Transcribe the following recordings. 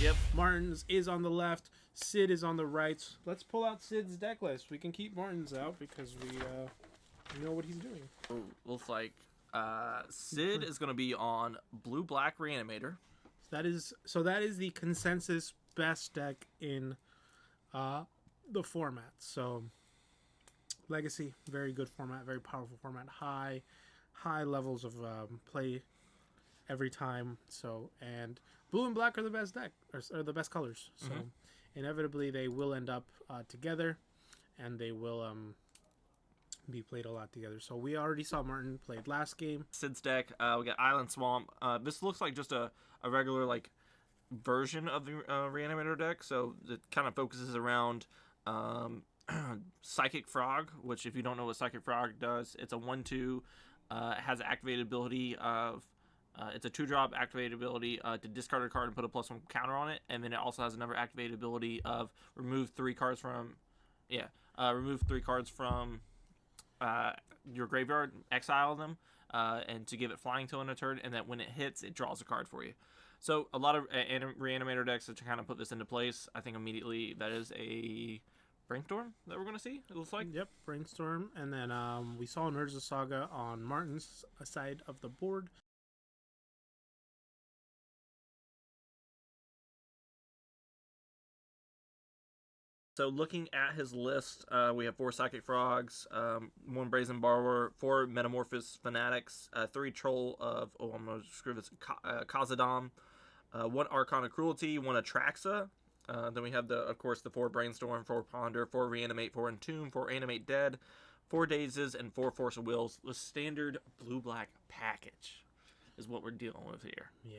Yep. Martin's is on the left. Sid is on the right. Let's pull out Sid's deck list. We can keep Martin's out because we know what he's doing. Looks like Sid is going to be on blue-black Reanimator. That is the consensus best deck in the format. So Legacy, very good format, very powerful format, high levels of play every time. So, and blue and black are the best deck, or the best colors. So inevitably they will end up together, and they will be played a lot together. So we already saw Martin played last game. Sid's deck, we got Island Swamp. This looks like just a regular like version of the Reanimator deck. So it kind of focuses around Psychic Frog, which if you don't know what Psychic Frog does, it's a 1/2. It has activated ability of it's a 2-drop activated ability to discard a card and put a +1 counter on it, and then it also has another activated ability of remove 3 cards from your graveyard, exile them, and to give it flying till in a turn, and that when it hits, it draws a card for you. So a lot of Reanimator decks to kind of put this into place. I think immediately that is a Brainstorm that we're going to see, it looks like. Yep, Brainstorm. And then we saw an Urza Saga on Martin's side of the board. So looking at his list, we have 4 Psychic Frogs, 1 Brazen Borrower, 4 Metamorphosis Fanatics, 3 Troll of, I'm going to screw this, Khazad-dûm, 1 Archon of Cruelty, 1 Atraxa. Then we have, of course, the 4 Brainstorm, 4 Ponder, 4 Reanimate, 4 Entomb, 4 Animate Dead, 4 Dazes, and 4 Force of Wills. The standard blue-black package is what we're dealing with here. Yeah.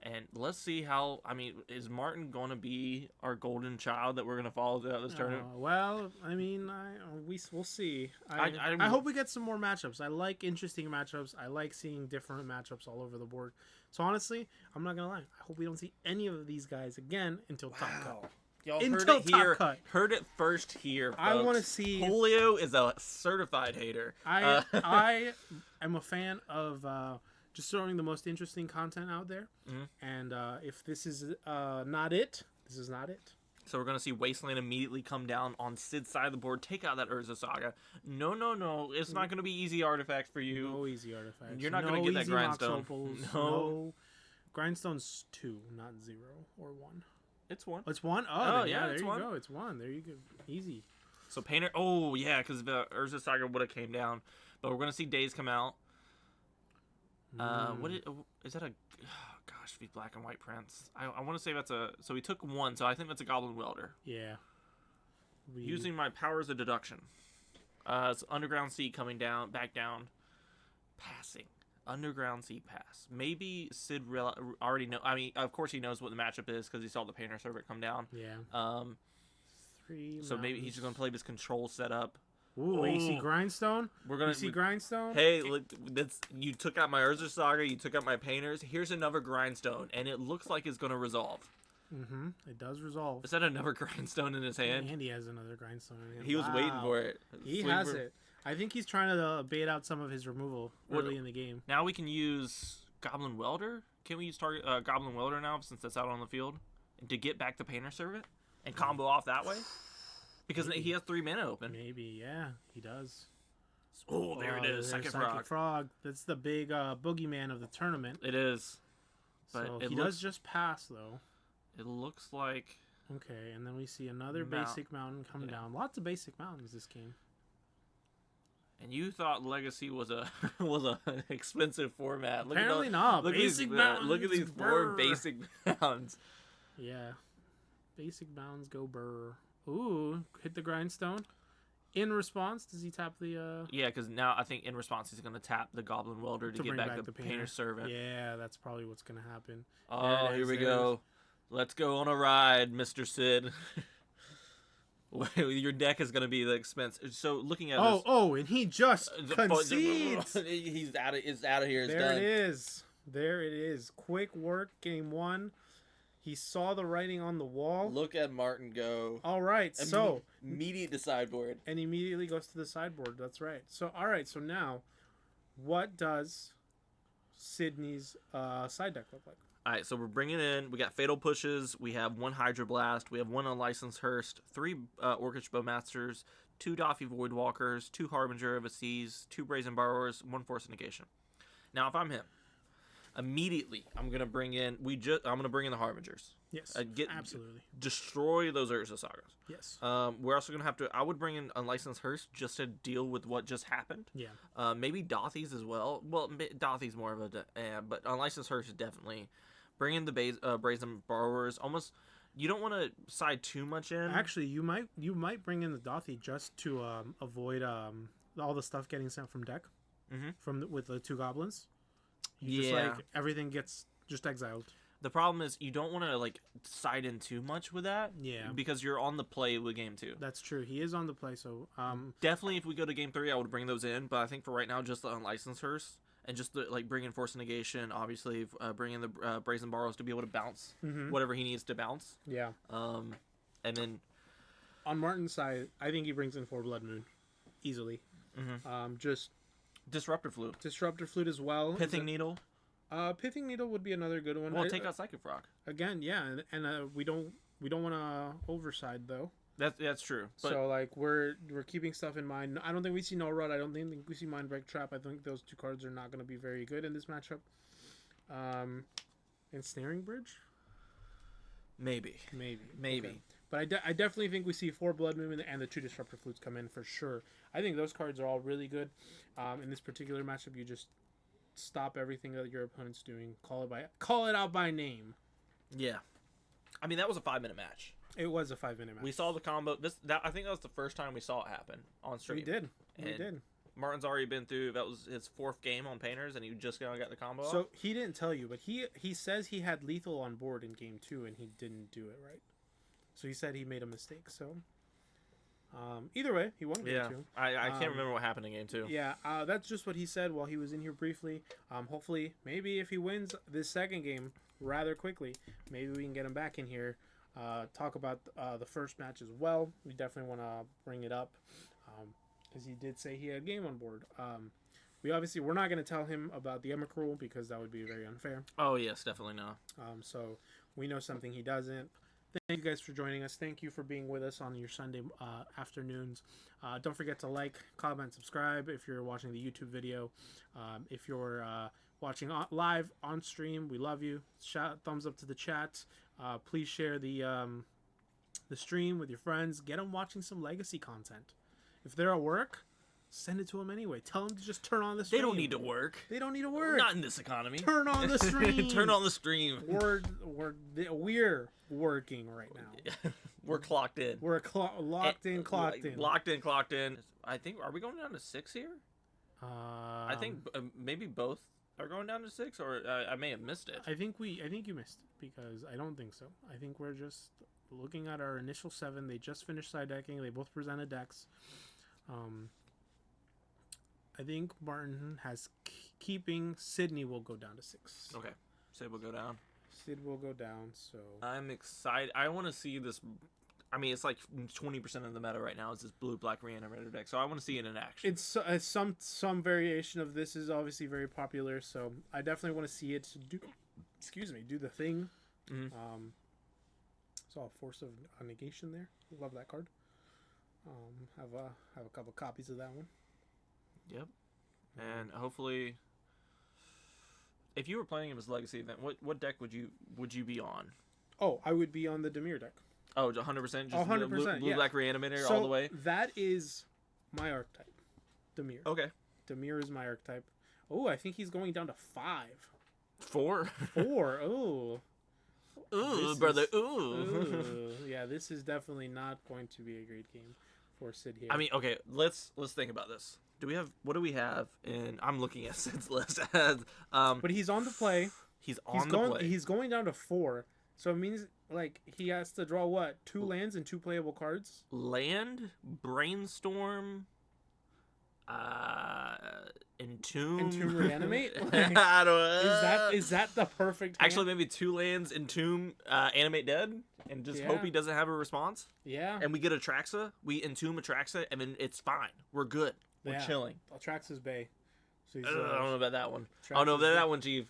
And let's see how, is Martin going to be our golden child that we're going to follow throughout this tournament? Well, we'll see. I hope we get some more matchups. I like interesting matchups. I like seeing different matchups all over the board. So honestly, I'm not going to lie. I hope we don't see any of these guys again until Top Cut. Y'all heard it here. Heard it first here, folks. I want to see... Julio is a certified hater. I am a fan of... just throwing the most interesting content out there. And if this is not it, this is not it. So we're going to see Wasteland immediately come down on Sid's side of the board, take out that Urza Saga. No. It's not going to be easy artifacts for you. No easy artifacts. You're not going to get that Grindstone. No. Grindstone's 2, not 0 or 1. It's 1. It's 1? Oh yeah, there you go. It's 1. There you go. Easy. So Painter... Oh, yeah, because the Urza Saga would have came down. But we're going to see Days come out. What is that? These black and white prints. I want to say that's a. So we took 1, so I think that's a Goblin Welder. Yeah. Using my powers of deduction. It's Underground Sea coming down, back down, passing. Underground Sea pass. Maybe Sid already know. Of course he knows what the matchup is because he saw the Painter Servant come down. Yeah. 3. So maybe he's just gonna play this control setup. Ooh, you see Grindstone? We're gonna see Grindstone? Hey, look, you took out my Urza Saga, you took out my Painters. Here's another Grindstone, and it looks like it's gonna resolve. It does resolve. Is that another Grindstone in his hand? And he has another Grindstone in his hand. He was waiting for it. He has it. I think he's trying to bait out some of his removal early in the game. Now we can use Goblin Welder. Can we use Goblin Welder now since that's out on the field to get back the Painter Servant and combo off that way? Because he has 3 mana open. Maybe, yeah, he does. Oh, there it is. Psychic Frog. That's the big boogeyman of the tournament. It is. But so he does just pass, though. It looks like... Okay, and then we see another basic mountain come down. Lots of basic mountains this game. And you thought Legacy was a an expensive format. Apparently not. Basic mountains. Look at these 4 basic mountains. Yeah. Basic mountains go burr. Ooh, hit the Grindstone. In response, does he tap the... Yeah, because now I think in response he's going to tap the Goblin Welder to get back the Painter Servant. Yeah, that's probably what's going to happen. Oh, here we go. Let's go on a ride, Mr. Sid. Your deck is going to be the expense. So looking at this... Oh, and he just concedes. It's out of here. It's there done. It is. There it is. Quick work, game 1. He saw the writing on the wall. Look at Martin go. All right, so... Immediate to sideboard. And immediately goes to the sideboard. That's right. So, all right, so now, what does Sydney's side deck look like? All right, so we're bringing in. We got Fatal Pushes. We have 1 Hydra Blast. We have 1 Unlicensed Hearst. 3 Orcish Bowmasters. 2 Doffy Voidwalkers. 2 Harbinger of a Seas. 2 Brazen Borrowers. 1 Force Negation. Now, if I'm him, immediately I'm gonna bring in. I'm gonna bring in the Harbingers. Yes, absolutely. Destroy those Urza Sagas. Yes. We're also gonna have to. I would bring in Unlicensed Hearst just to deal with what just happened. Yeah. Maybe Dothies as well. Well, Dothies more of a, but Unlicensed Hearst is definitely. Bring in the Brazen Borrowers. Almost, you don't want to side too much in. Actually, you might bring in the Dothy just to avoid all the stuff getting sent from deck. With the 2 goblins. Just everything gets just exiled. The problem is you don't want to like side in too much with that. Yeah. Because you're on the play with game 2. That's true. He is on the play, so definitely if we go to game 3, I would bring those in. But I think for right now, just the Unlicensed Hearst. And just bring in Force Negation, obviously, bring in the Brazen Borrows to be able to bounce whatever he needs to bounce. Yeah. And then on Martin's side, I think he brings in 4 Blood Moon easily. Just Disruptor Flute. Disruptor Flute as well. Pithing Needle. Pithing Needle would be another good one. Well, take out Psychic Frog. Again, yeah, and we don't want to overside though. That's true. But so like we're keeping stuff in mind. I don't think we see No Rut. I don't think we see Mindbreak Trap. I think those 2 cards are not going to be very good in this matchup. Ensnaring Bridge. Maybe. Okay. But I definitely think we see 4 Blood Moon and the 2 Disruptor Flutes come in for sure. I think those cards are all really good. In this particular matchup, you just stop everything that your opponent's doing. Call it out by name. Yeah. I mean, that was a 5-minute match. It was a 5-minute match. We saw the combo. I think that was the first time we saw it happen on stream. We did. Martin's already been through. That was his 4th game on Painters, and he just got the combo. So off. he didn't tell you, but he says he had lethal on board in game 2, and he didn't do it right. So he said he made a mistake. So either way, he won game 2. I can't remember what happened in game 2. Yeah, that's just what he said while he was in here briefly. Hopefully, maybe if he wins this second game rather quickly, maybe we can get him back in here. Talk about the first match as well. We definitely want to bring it up because he did say he had a game on board. We're not going to tell him about the Emrakul because that would be very unfair. Oh yes, definitely not. So we know something he doesn't. Thank you guys for joining us. Thank you for being with us on your Sunday afternoons. Don't forget to like, comment, subscribe if you're watching the YouTube video. If you're watching live on stream, we love you. Thumbs up to the chat. Please share the stream with your friends. Get them watching some Legacy content. If they're at work, send it to them anyway. Tell them to just turn on the stream. They don't need to work. Not in this economy. Turn on the stream. Turn on the stream. We're working right now. We're clocked in. We're locked in. Clocked in. I think, are we going down to 6 here? I think maybe both are going down to 6, or I may have missed it. I think you missed it because I don't think so. I think we're just looking at our initial 7. They just finished side decking. They both presented decks. I think Martin has keeping. Sydney will go down to 6. Okay, Sid will go down. So I'm excited. I want to see this. I mean, it's like 20% of the meta right now is this blue-black Reanimator deck, so I want to see it in action. It's some variation of this is obviously very popular, so I definitely want to see it do the thing. Saw a Force of Negation there. Love that card. Have a couple copies of that one. Yep. And hopefully, if you were playing him as Legacy event, what deck would you be on? Oh, I would be on the Dimir deck. Oh, 100%? Just 100%, blue black Reanimator all the way? That is my archetype. Dimir. Okay. Dimir is my archetype. Oh, I think he's going down to 5. 4? 4. Oh. Ooh, brother. Ooh. Yeah, this is definitely not going to be a great game for Sid here. I mean, okay, let's think about this. What do we have? And I'm looking at Sid's list as but he's on the play. He's play. He's going down to 4. So it means like he has to draw what? 2 lands and 2 playable cards? Land, Brainstorm, Entomb, Reanimate? Like, I don't know. Is that the perfect hand? Actually, maybe 2 lands, Entomb, Animate Dead, and just hope he doesn't have a response. Yeah. And we get Atraxa, we Entomb Atraxa, and then it's fine. We're good. We're chilling. Atraxa's Bay. So I don't know about that one. I don't know about that one, Chief.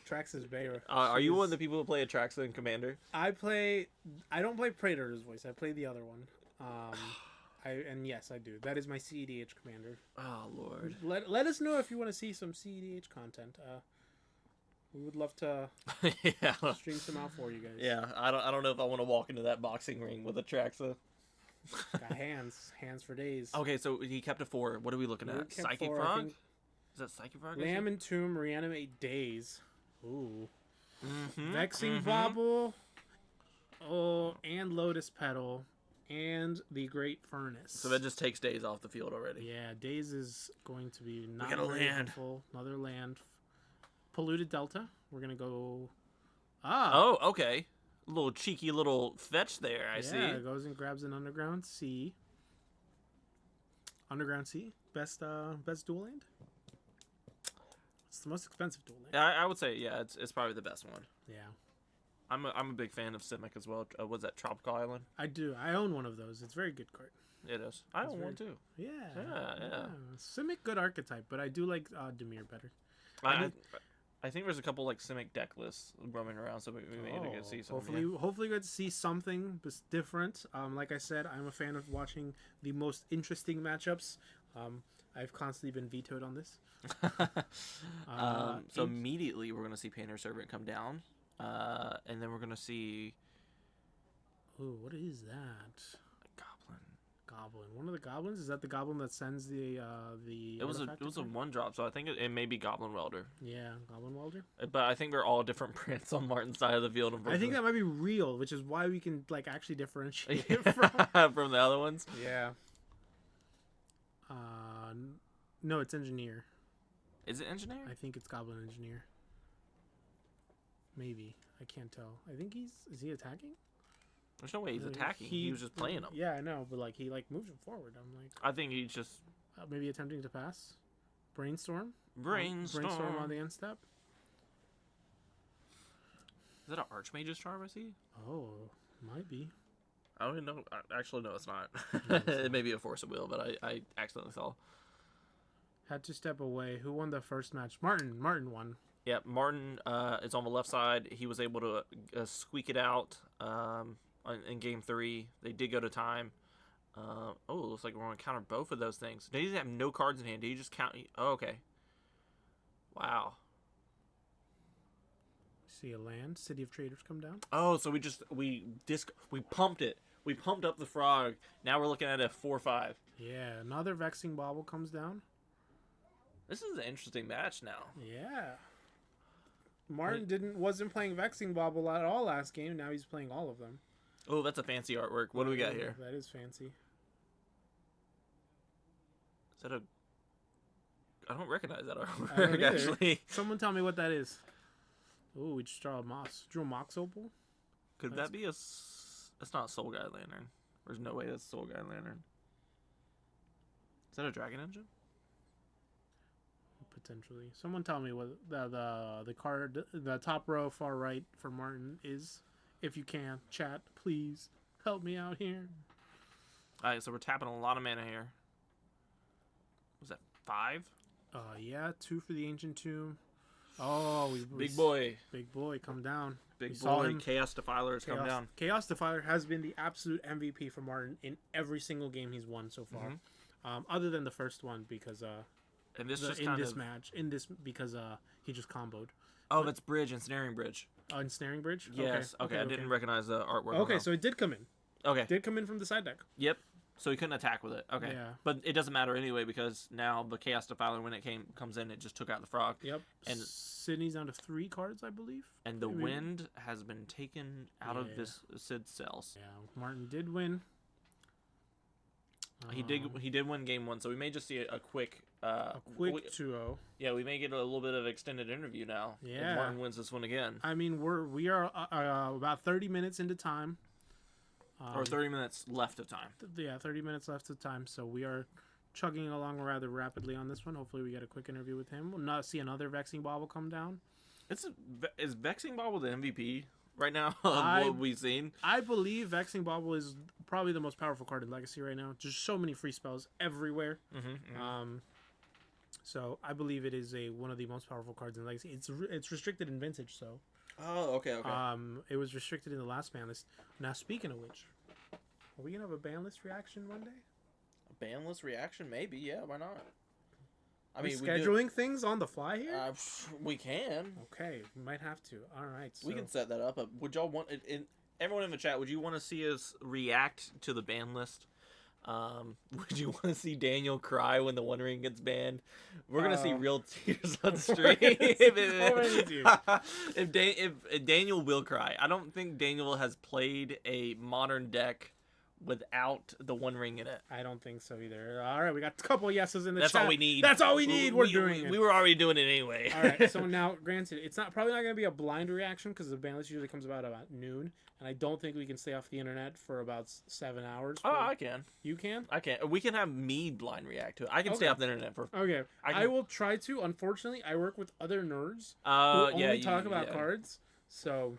Traxxas Bayra. Are you one of the people who play Atraxa and Commander? I don't play Praetor's voice. I play the other one. And yes, I do. That is my CEDH commander. Oh Lord. Let us know if you want to see some CEDH content. We would love to Yeah. stream some out for you guys. Yeah, I don't know if I want to walk into that boxing ring with Atraxa. Got hands for days. Okay, so he kept a 4. What are we looking We at? kept Psychic 4, I Frog? think. Is that Psychic Frog? Lamb and Tomb, Reanimate Days. Ooh. Mm-hmm, Vexing Bauble. Oh, and Lotus Petal. And the Great Furnace. So that just takes Days off the field already. Yeah, Days is going to be not got a very land. helpful. Another land. Polluted Delta. We're going to go... Ah! Oh, okay. A little cheeky little fetch there, I see. Yeah, goes and grabs an Underground Sea. Underground Sea? Best dual land? It's the most expensive dual land. I would say, yeah, it's probably the best one. Yeah. I'm a big fan of Simic as well. What's that, Tropical Island? I do. I own one of those. It's a very good card. It is. I It's own very- one too. Yeah. Yeah. Simic, good archetype, but I do like Dimir better. I think there's a couple like Simic deck lists roaming around, so we may get to see some. Hopefully we get to see something different. Like I said, I'm a fan of watching the most interesting matchups. I've constantly been vetoed on this. So immediately we're gonna see Painter Servant come down, and then we're gonna see Ooh, what is that? Goblin. Goblin. One of the goblins? Is that the goblin that sends the It was a artifact attack? 1-drop, so I think it may be Goblin Welder. Yeah, Goblin Welder. But I think they're all different prints on Martin's side of the field. I think that might be real, which is why we can like actually differentiate it from. from the other ones. Yeah. No, it's Engineer. Is it Engineer? I think it's Goblin Engineer. Maybe. I can't tell. I think is he attacking? There's no way he's attacking. He was just playing them. Yeah, I know, but like he like moves him forward. I'm like I think he's just maybe attempting to pass. Brainstorm. brainstorm. Brainstorm on the end step. Is that an Archmage's Charm I see? Oh, might be. I don't even know. Actually, no, it's not. No, it's It not. may be a Force of Will, but I accidentally saw. Had to step away. Who won the first match? Martin. Martin won. Yeah, Martin is on the left side. He was able to squeak it out in game 3. They did go to time. It looks like we're going to counter both of those things. Did he have no cards in hand? Did he just count? Oh, okay. Wow. See a land. City of Traders come down. Oh, so we pumped it. We pumped up the frog. Now we're looking at a 4/5. Yeah, another Vexing Bauble comes down. This is an interesting match now. Yeah. Martin wasn't playing Vexing Bauble at all last game. Now he's playing all of them. Oh, that's a fancy artwork. What do we got here? That is fancy. Is that a... I don't recognize that I don't artwork, either. actually. Someone tell me what that is. Oh, we just draw a Mox. Drew a Mox Opal? Could That's- that be a... That's not a Soul Guide Lantern. There's no way that's a Soul Guide Lantern. Is that a Dragon Engine? Potentially. Someone tell me what the card, the top row far right for Martin is. If you can. Chat, please. Help me out here. Alright, so we're tapping a lot of mana here. Was that 5? Yeah, 2 for the Ancient Tomb. Oh, Big boy. Big boy, come down. We Big saw boy. him. Chaos Defilers come down. Chaos Defiler has been the absolute MVP for Martin in every single game he's won so far. Other than the first one because And this just in kind this of... match because he just comboed. Oh, that's Bridge, Ensnaring Bridge. Ensnaring Bridge? Yes. Okay, I didn't recognize the artwork. on Okay, that. so it did come in. Okay. Did come in from the side deck. Yep. So he couldn't attack with it. Okay. Yeah. But it doesn't matter anyway because now the Chaos Defiler, when it comes in, it just took out the frog. Yep. And- Sydney's down to 3 cards, I believe. And the Maybe- wind has been taken out of Yeah. this Sid's cells. Yeah, Martin did win. He did win game 1, so we may just see a quick... A quick 2-0. Yeah, we may get a little bit of extended interview now. Yeah. If Martin wins this one again. I mean, we are about 30 minutes into time. Or 30 minutes left of time. Yeah, 30 minutes left of time, so we are chugging along rather rapidly on this one. Hopefully we get a quick interview with him. We'll not see another Vexing Bauble come down. Is Vexing Bauble the MVP right now of what we've seen? I believe Vexing Bauble is probably the most powerful card in Legacy right now. Just so many free spells everywhere. So I believe it is one of the most powerful cards in Legacy. It's restricted in Vintage, so Oh, okay, okay. it was restricted in the last ban list. Now speaking of which, are we gonna have a ban list reaction one day? A banless reaction, maybe. Yeah, why not? I We mean, scheduling things on the fly here. we can. Okay, we might have to. All right, so. We can set that up. Would y'all want it? Everyone in the chat, would you want to see us react to the ban list? Would you want to see Daniel cry when the One Ring gets banned? We're gonna see real tears on stream. If Daniel will cry, I don't think Daniel has played a modern deck without the One Ring in it. I don't think so either. All right, we got a couple yeses in the That's chat. all we need. That's all we need. We're doing it. We were already doing it anyway. All right. So now, granted, it's probably not going to be a blind reaction because the ban list usually comes about noon, and I don't think we can stay off the internet for about 7 hours. Oh, I can. You can? I can. We can have me blind react to it. I can stay Okay. off the internet for. Okay. I I will try to. Unfortunately, I work with other nerds who yeah, only talk about cards. So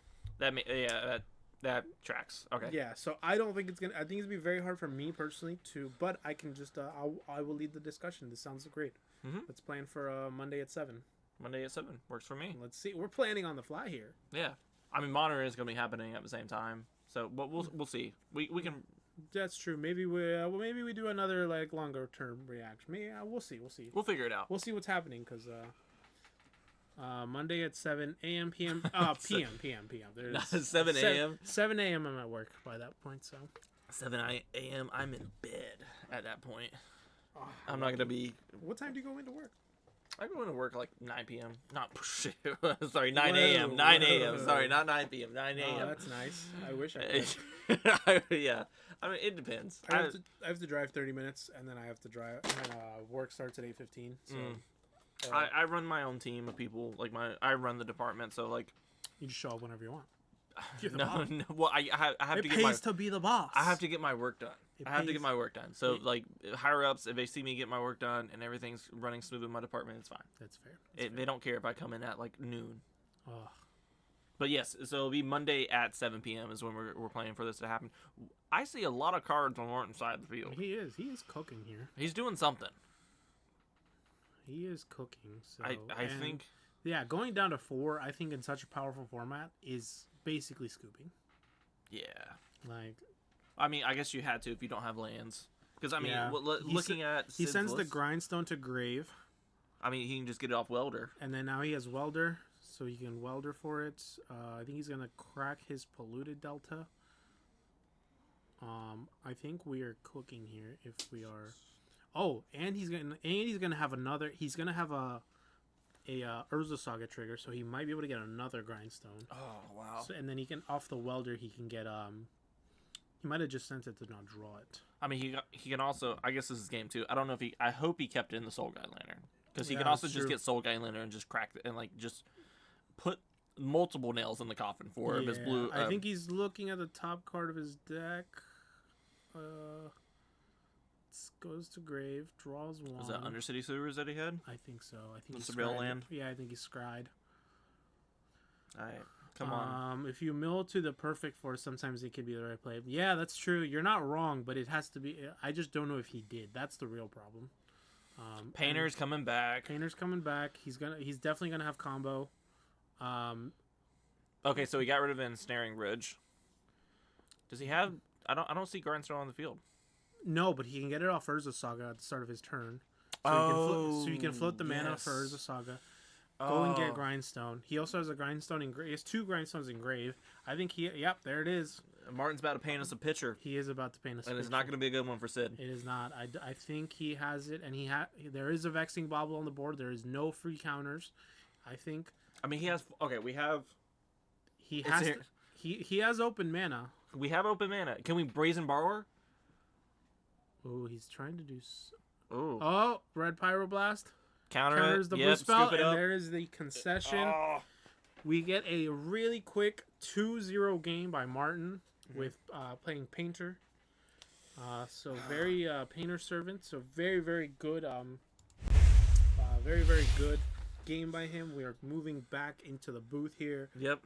that tracks. Okay. yeah. So I don't think it's gonna. I think it's gonna be very hard for me personally to. But I can just. I will lead the discussion. This sounds great. Mhm. Let's plan for Monday at 7. Monday at 7 works for me. Let's see. We're planning on the fly here. Yeah. I mean, Modern is gonna be happening at the same time, so but we'll see. We can. That's true. Maybe we do another like longer term reaction. Maybe we'll see. We'll figure it out. We'll see what's happening because Monday at 7 a.m. p.m. p.m. There's 7 a.m. 7 a.m. I'm at work by that point. So 7 a.m. I'm in bed at that point. oh, I'm not gonna be. What time do you go into work? I go into work like 9 p.m. Not sorry, 9 a.m. 9 a.m. Sorry, not 9 p.m. 9 a.m. Oh, that's nice. I wish I could. Yeah. I mean, it depends. I have to drive 30 minutes, and then I have to drive. And work starts at 8:15. So I run my own team of people. Like I run the department, so like you just show up whenever you want. You're the no, boss. no. Well, I have It to pays get my. to be the boss. I have to get my work done. I have to pays- get my work done. So like higher ups, if they see me get my work done and everything's running smooth in my department, it's fine. That's fair. They don't care if I come in at like noon. Oh. But yes, so it'll be Monday at 7 p.m. is when we're planning for this to happen. I see a lot of cards on Martin's side of the field. He is cooking here. He's doing something. He is cooking. So I think. Yeah, going down to 4, I think in such a powerful format is basically scooping. Yeah. Like, I mean, I guess you had to if you don't have lands. Because I mean, Yeah. looking at he Sid's sends the list, grindstone to grave, I mean, he can just get it off Welder. and then now he has welder, so he can welder for it. I think he's gonna crack his polluted delta. I think we are cooking here if we are. Oh, and he's gonna have another. He's gonna have a Urza Saga trigger, so he might be able to get another grindstone. Oh wow! So, and then he can off the welder. He can get He might have just sent it to not draw it. I mean, he can also. I guess this is game 2. I don't know if he. I hope he kept in the Soul Guy Lantern because he Yeah, can also that's just true. get Soul Guy Lantern and just crack it and like just put multiple nails in the coffin for him. His blue. I think he's looking at the top card of his deck. Goes to grave, draws 1. Was that Undercity Sewers that he had? I think so. I think That's he's the real scryed. land? Yeah, I think he's scryed. All right, come on. If you mill to the perfect force, sometimes it could be the right play. Yeah, that's true. You're not wrong, but it has to be. I just don't know if he did. That's the real problem. Painter's coming back. Painter's coming back. He's definitely gonna have combo. Okay, so he got rid of Ensnaring Ridge. Does he have? I don't see Grindstone on the field. No, but he can get it off Urza Saga at the start of his turn. So you can float the mana for Urza Saga. Go and get Grindstone. He also has a Grindstone in grave. He has 2 Grindstones in grave. I think yep, there it is. Martin's about to paint us a picture. He is about to paint us. And it's not going to be a good one for Sid. It is not. I think he has it, and there is a Vexing Bobble on the board. There is no free counters. I think. I mean, he has. Okay, we have. He has. He has open mana. We have open mana. Can we Brazen Borrower? Oh, he's trying to do. Ooh. Oh, Red Pyroblast Counters the yep, blue spell, scoop it and up. there is the concession. Oh. We get a really quick 2-0 game by Martin with playing Painter. So very Painter servant. So very, very good. Very, very good game by him. We are moving back into the booth here. Yep.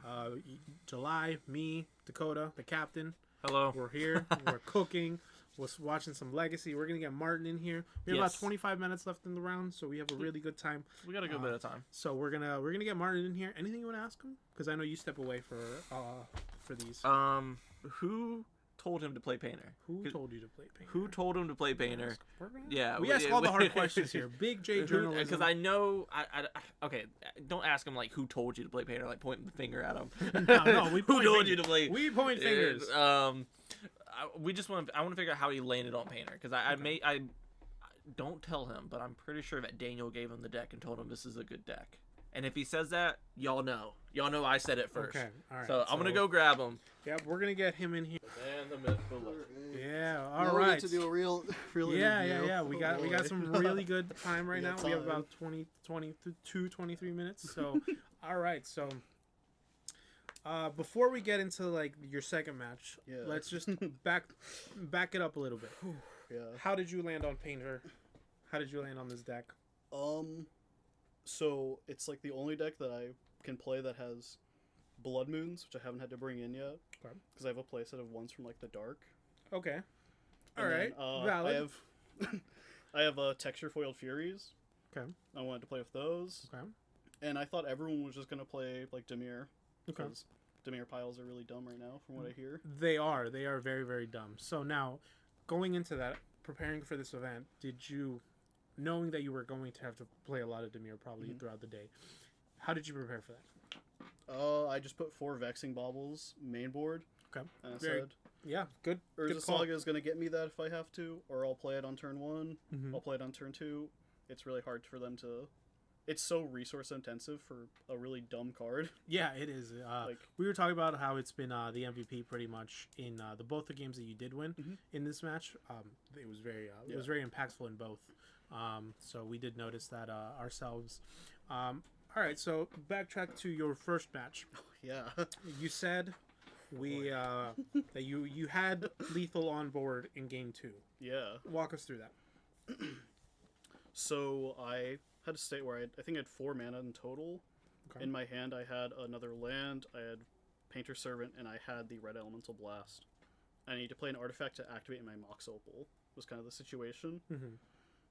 July, me, Dakota, the captain. Hello. We're here. We're cooking. was watching some Legacy. We're gonna get Martin in here. We have about 25 minutes left in the round, so we have a really good time. We got a good bit of time. So we're gonna get Martin in here. Anything you want to ask him? Because I know you step away for these. Who told him to play Painter? Who told you to play Painter? Who told him to play Painter? Yeah, we ask all the hard questions here. Big J journalism. Because I know, okay, don't ask him like who told you to play Painter, like pointing the finger at him. No, we who told you to play? We point fingers. We just want to figure out how he landed on Painter because I don't tell him, but I'm pretty sure that Daniel gave him the deck and told him this is a good deck. And if he says that, y'all know I said it first. Okay, all right. So I'm gonna go grab him. Yeah, we're gonna get him in here. And the mythical. Yeah, all all right. right. To do a real Yeah. We got boy. some really good time right now. got We have time. about 23 minutes. So, all right. So, before we get into like your second match, Yeah. let's just back it up a little bit. Yeah. How did you land on Painter? How did you land on this deck? So it's like the only deck that I can play that has Blood Moons, which I haven't had to bring in yet. Okay. Because I have a playset of ones from like the Dark. Okay. And All right. then, Valid. I have texture foiled Furies. Okay. I wanted to play with those. Okay. And I thought everyone was just gonna play like Dimir. Okay. Because Dimir piles are really dumb right now, from what I hear. They are very, very dumb. So now, going into that, preparing for this event, did you, knowing that you were going to have to play a lot of Dimir probably throughout the day, how did you prepare for that? I just put 4 Vexing Baubles main board. Okay. And I Very- said, Yeah, good. Urza good call. Saga is going to get me that if I have to, or I'll play it on turn 1. Mhm. I'll play it on turn 2. It's really hard for them to... It's so resource intensive for a really dumb card. Yeah, it is. We were talking about how it's been the MVP pretty much in both the games that you did win in this match. It was it was very impactful in both. So we did notice that ourselves. All right, so backtrack to your first match. Yeah. You said that you had lethal on board in game 2. Yeah. Walk us through that. So I had a state where I think I had 4 mana in total. Okay. In my hand, I had another land, I had Painter Servant, and I had the Red Elemental Blast. I need to play an artifact to activate my Mox Opal. Was kind of the situation. Mhm.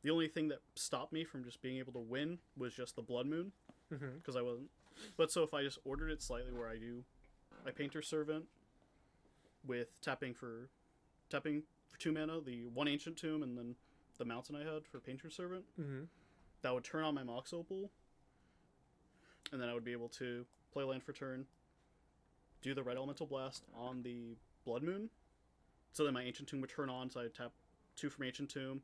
The only thing that stopped me from just being able to win was just the Blood Moon, because I wasn't. But so if I just ordered it slightly, where I Painter Servant with tapping for 2 mana, the 1 Ancient Tomb, and then the Mountain I had for Painter Servant. That would turn on my Mox Opal, and then I would be able to play land for turn, do the Red Elemental Blast on the Blood Moon, so then my Ancient Tomb would turn on, so I'd tap 2 from Ancient Tomb,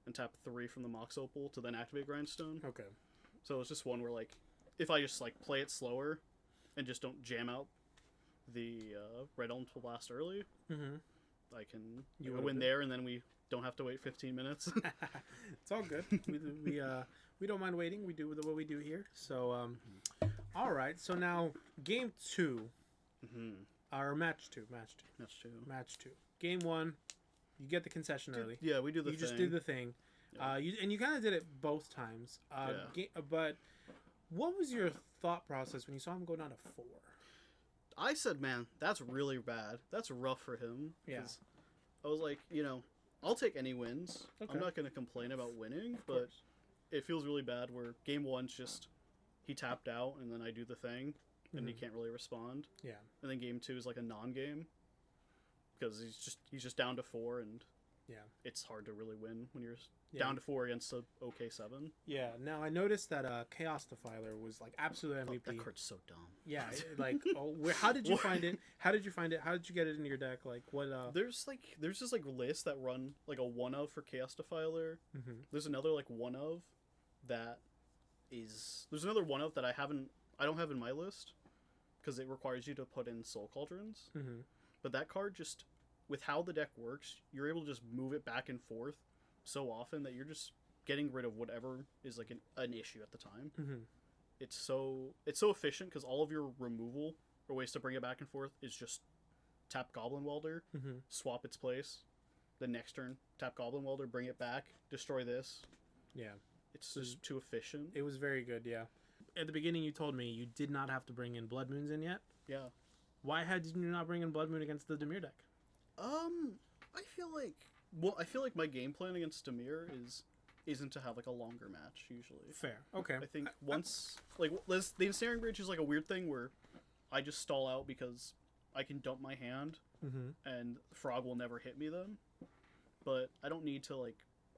and tap 3 from the Mox Opal to then activate Grindstone. Okay. So it's just one where, like, if I just, like, play it slower, and just don't jam out the Red Elemental Blast early, I can win there, and then we don't have to wait 15 minutes. It's all good. We don't mind waiting. We do what we do here. So, all right. So now, game 2, or match 2. Match 2. Game 1, you get the concession early. Yeah, we do the You thing. just did the thing. Yeah. You kind of did it both times. But what was your thought process when you saw him go down to 4? I said, man, that's really bad. That's rough for him. Yeah. 'Cause I was like, I'll take any wins. Okay. I'm not going to complain about winning, Of but course. it feels really bad where game 1's just, he tapped out, and then I do the thing, and he can't really respond. Yeah. And then game 2 is like a non-game, because he's just down to 4, and Yeah. it's hard to really win when you're Yeah. down to 4 against a OK 7. Yeah. Now I noticed that Chaos Defiler was like absolute MVP. That card's so dumb. Yeah. How did you find it? How did you find it? How did you get it into your deck? Like what? There's this like lists that run like a 1-of for Chaos Defiler. There's another like 1-of that is there's another 1-of that I don't have in my list because it requires you to put in Soul Cauldrons. But that card just with how the deck works, you're able to just move it back and forth so often that you're just getting rid of whatever is like an issue at the time. It's so efficient because all of your removal or ways to bring it back and forth is just tap Goblin Welder, swap its place, the next turn tap Goblin Welder, bring it back, destroy this. Yeah. It's just too efficient. It was very good. Yeah. At the beginning, you told me you did not have to bring in Blood Moons in yet. Yeah. Why did you not bring in Blood Moon against the Dimir deck? I feel like Well, I feel like my game plan against Demir isn't to have like a longer match usually. Fair. Okay. I think once the ensnaring bridge is like a weird thing where I just stall out because I can dump my hand and Frog will never hit me then. But I don't need to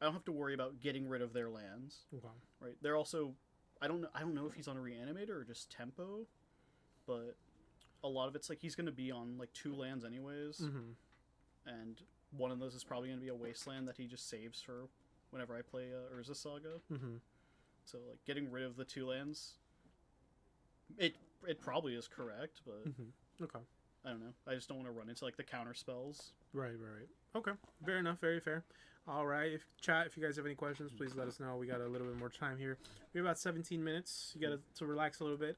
I don't have to worry about getting rid of their lands. Okay. Right? They're also I don't know if he's on a Reanimator or just tempo, but a lot of it's like he's going to be on like 2 lands anyways. And one of those is probably going to be a wasteland that he just saves for whenever I play Urza Saga. So like getting rid of the 2 lands, it probably is correct, but Okay. I don't know. I just don't want to run into like the counter spells. Right. Okay. Fair enough. Very fair. All right. If you guys have any questions, please let us know. We got a little bit more time here. We have about 17 minutes. You got to relax a little bit.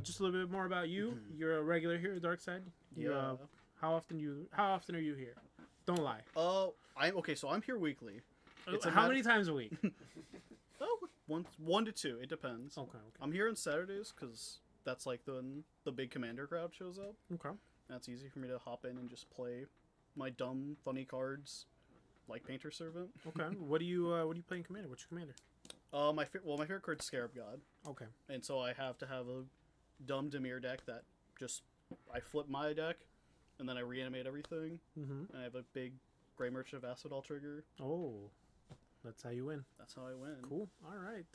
Just a little bit more about you. You're a regular here at Darkside. Yeah. How often are you here? Don't lie. So I'm here weekly. How many times a week? One to 2. It depends. Okay. I'm here on Saturdays because that's like the big commander crowd shows up. Okay. That's easy for me to hop in and just play my dumb, funny cards, like Painter Servant. Okay. What do you play in Commander? What's your Commander? My favorite card's Scarab God. Okay. And so I have to have a dumb Demir deck that just I flip my deck, and then I reanimate everything. And I have a big Grey Merchant of Asphodel trigger. Oh, that's how you win. That's how I win. Cool. All right.